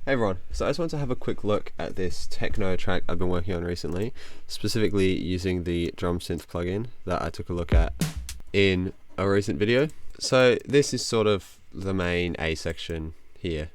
Hey everyone, so I just want to have a quick look at this techno track I've been working on recently, specifically using the drumsynth plugin that I took a look at in a recent video. So this is sort of the main A section here.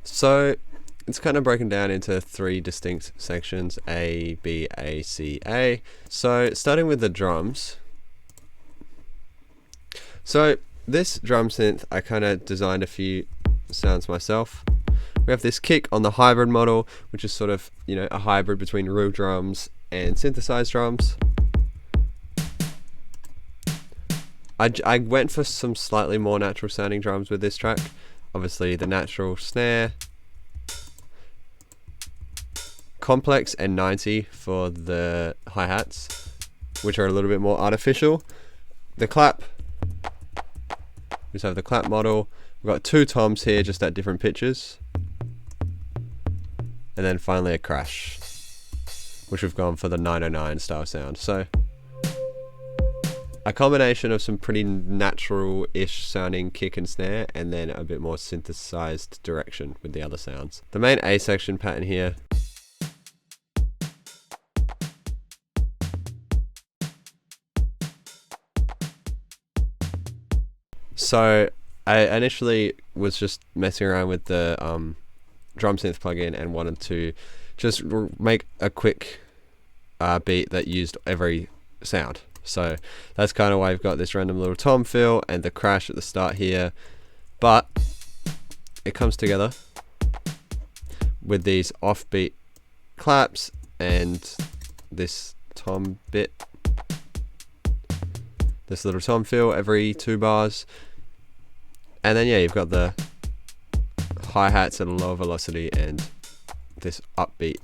So it's kind of broken down into three distinct sections, A, B, A, C, A. So starting with the drums. So this drum synth, I kind of designed a few sounds myself. We have this kick on the hybrid model, which is sort of, you know, a hybrid between real drums and synthesized drums. I went for some slightly more natural sounding drums with this track. Obviously the natural snare, complex n01ze for the hi-hats, which are a little bit more artificial. The clap, we just have the clap model. We've got two toms here just at different pitches. And then finally a crash, which we've gone for the 909 style sound. So a combination of some pretty natural-ish sounding kick and snare, and then a bit more synthesized direction with the other sounds. The main A section pattern here. So I initially was just messing around with the drumsynth plugin and wanted to just make a quick beat that used every sound. So that's kind of why I've got this random little tom fill and the crash at the start here, but it comes together with these offbeat claps and this tom bit, this little tom fill every 2 bars, and then yeah, you've got the hi-hats at a lower velocity and this upbeat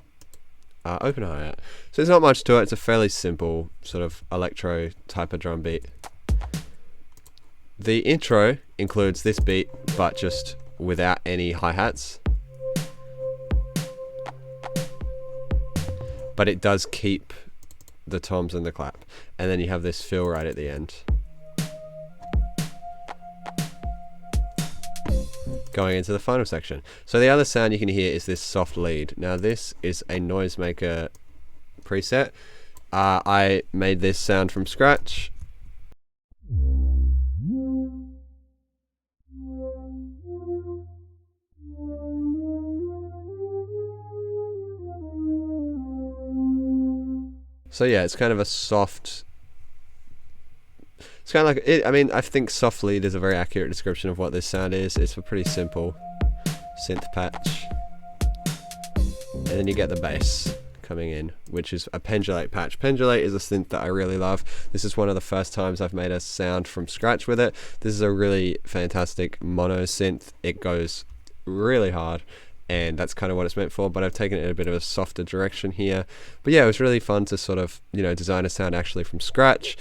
open hi-hat. So there's not much to it. It's a fairly simple sort of electro type of drum beat. The intro includes this beat, but just without any hi-hats. But it does keep the toms and the clap. And then you have this fill right at the end. Going into the final section. So the other sound you can hear is this soft lead. Now this is a noisemaker preset. I made this sound from scratch. So yeah, it's kind of a soft, it's kind of like it. I mean, I think soft lead is a very accurate description of what this sound is. It's a pretty simple synth patch, and then you get the bass coming in, which is a pendulate patch. Pendulate is a synth that I really love. This is one of the first times I've made a sound from scratch with it. This is a really fantastic mono synth. It goes really hard, and that's kind of what it's meant for, but I've taken it in a bit of a softer direction here. But yeah, it was really fun to sort of, you know, design a sound actually from scratch.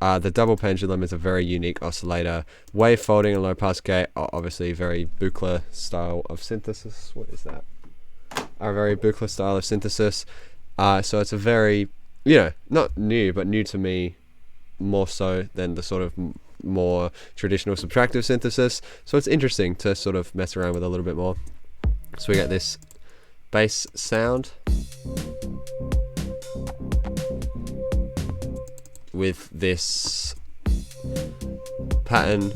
The double pendulum is a very unique oscillator. Wave folding and low pass gate are obviously very Buchla style of synthesis. What is that? Are a very Buchla style of synthesis. So it's a very, you know, not new, but new to me more so than the sort of more traditional subtractive synthesis. So it's interesting to sort of mess around with a little bit more. So we get this bass sound with this pattern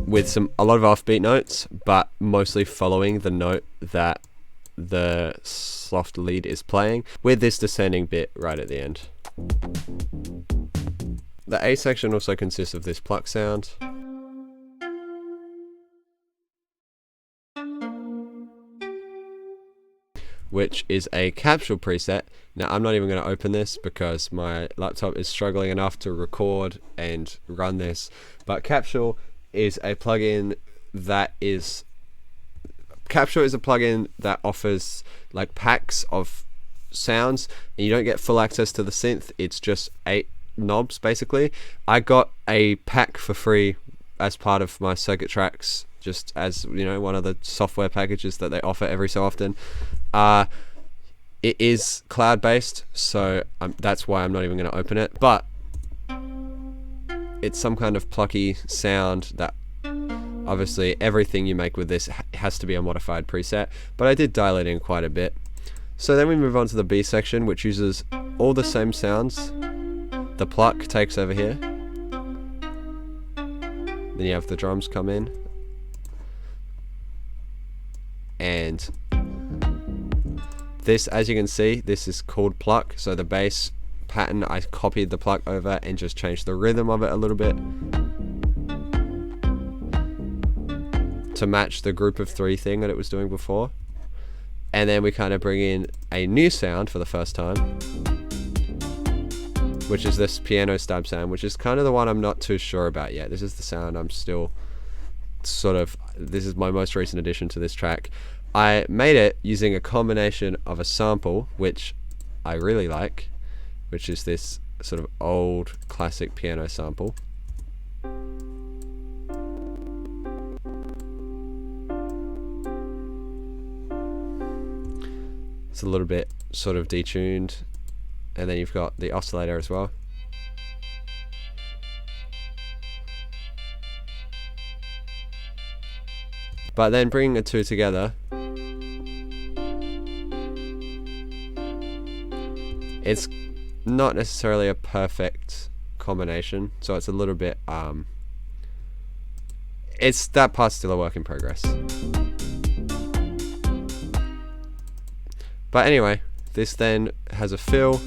with a lot of offbeat notes, but mostly following the note that the soft lead is playing, with this descending bit right at the end. The A section also consists of this pluck sound, which is a capsule preset. Now I'm not even going to open this because my laptop is struggling enough to record and run this, but capsule is a plugin that is offers like packs of sounds, and you don't get full access to the synth. It's just 8 knobs basically. I got a pack for free as part of my circuit tracks, just as, you know, one of the software packages that they offer every so often. It is cloud based, so that's why I'm not even going to open it, but it's some kind of plucky sound that obviously everything you make with this has to be a modified preset, but I did dial it in quite a bit. So then we move on to the B section, which uses all the same sounds. The pluck takes over here. Then you have the drums come in. And this, as you can see, this is called pluck. So the bass pattern, I copied the pluck over and just changed the rhythm of it a little bit to match the group of 3 thing that it was doing before. And then we kind of bring in a new sound for the first time, which is this piano stab sound, which is kind of the one I'm not too sure about yet. This is the sound I'm still sort of, this is my most recent addition to this track. I made it using a combination of a sample, which I really like, which is this sort of old classic piano sample. It's a little bit sort of detuned, and then you've got the oscillator as well. But then bringing the two together, it's not necessarily a perfect combination, so it's a little bit it's, that part's still a work in progress. But anyway, this then has a fill.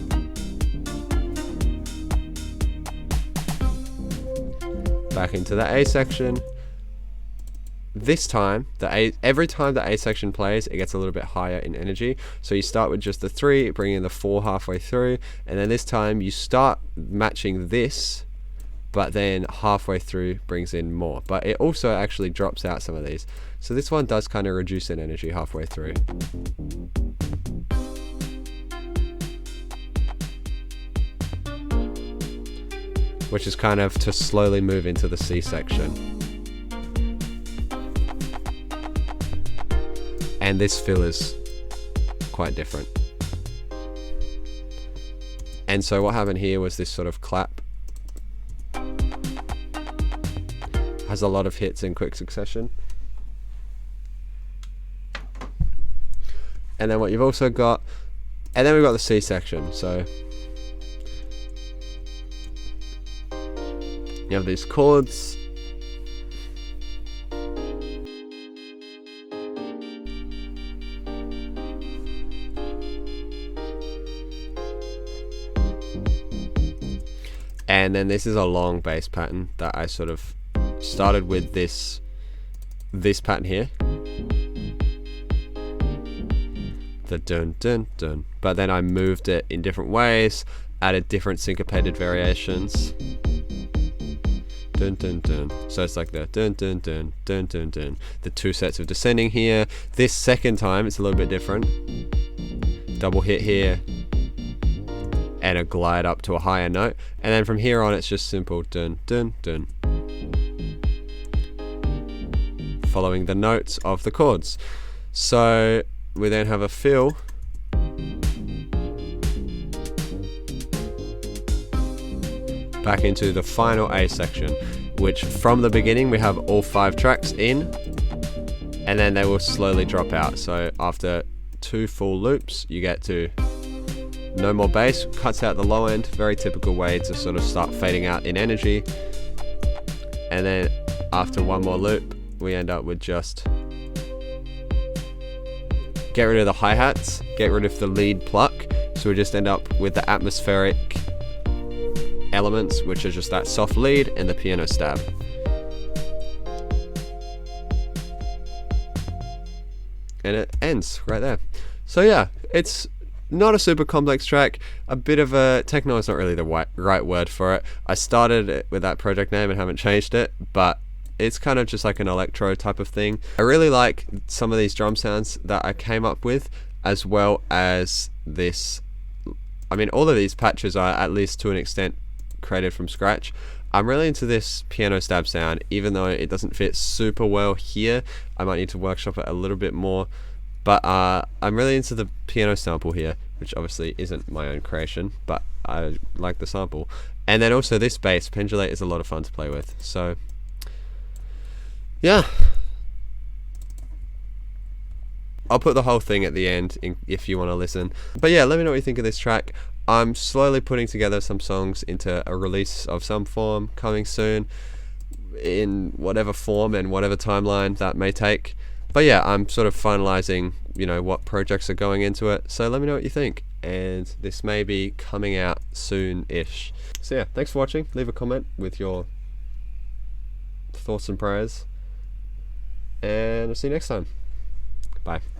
Back into the A section. This time, every time the A section plays, it gets a little bit higher in energy. So you start with just the 3, bring in the 4 halfway through, and then this time you start matching this, but then halfway through brings in more. But it also actually drops out some of these. So this one does kind of reduce in energy halfway through. Which is kind of to slowly move into the C section. And this fill is quite different. And so what happened here was this sort of clap. Has a lot of hits in quick succession. And then what you've also got, and then we've got the C section. So you have these chords. And then this is a long bass pattern that I sort of started with this pattern here. The dun dun dun. But then I moved it in different ways, added different syncopated variations. Dun dun dun. So it's like the dun dun dun dun dun dun. The 2 sets of descending here. This second time it's a little bit different. Double hit here. And a glide up to a higher note. And then from here on it's just simple dun dun dun. Following the notes of the chords. So we then have a fill. Back into the final A section, which from the beginning we have all 5 tracks in, and then they will slowly drop out. So after 2 full loops you get to no more bass, cuts out the low end, very typical way to sort of start fading out in energy. And then after 1 more loop we end up with just get rid of the hi-hats, get rid of the lead pluck, so we just end up with the atmospheric elements, which are just that soft lead and the piano stab. And it ends right there. So yeah, it's not a super complex track, a bit of a techno is not really the right word for it. I started it with that project name and haven't changed it, but it's kind of just like an electro type of thing. I really like some of these drum sounds that I came up with, as well as this. I mean, all of these patches are, at least to an extent, created from scratch. I'm really into this piano stab sound, even though it doesn't fit super well here. I might need to workshop it a little bit more, but I'm really into the piano sample here, which obviously isn't my own creation, but I like the sample. And then also this bass, pendulate, is a lot of fun to play with. So yeah, I'll put the whole thing at the end if you want to listen. But yeah, let me know what you think of this track. I'm slowly putting together some songs into a release of some form coming soon, in whatever form and whatever timeline that may take. But yeah, I'm sort of finalizing, you know, what projects are going into it. So let me know what you think. And this may be coming out soon-ish. So yeah, thanks for watching. Leave a comment with your thoughts and prayers. And I'll see you next time. Bye.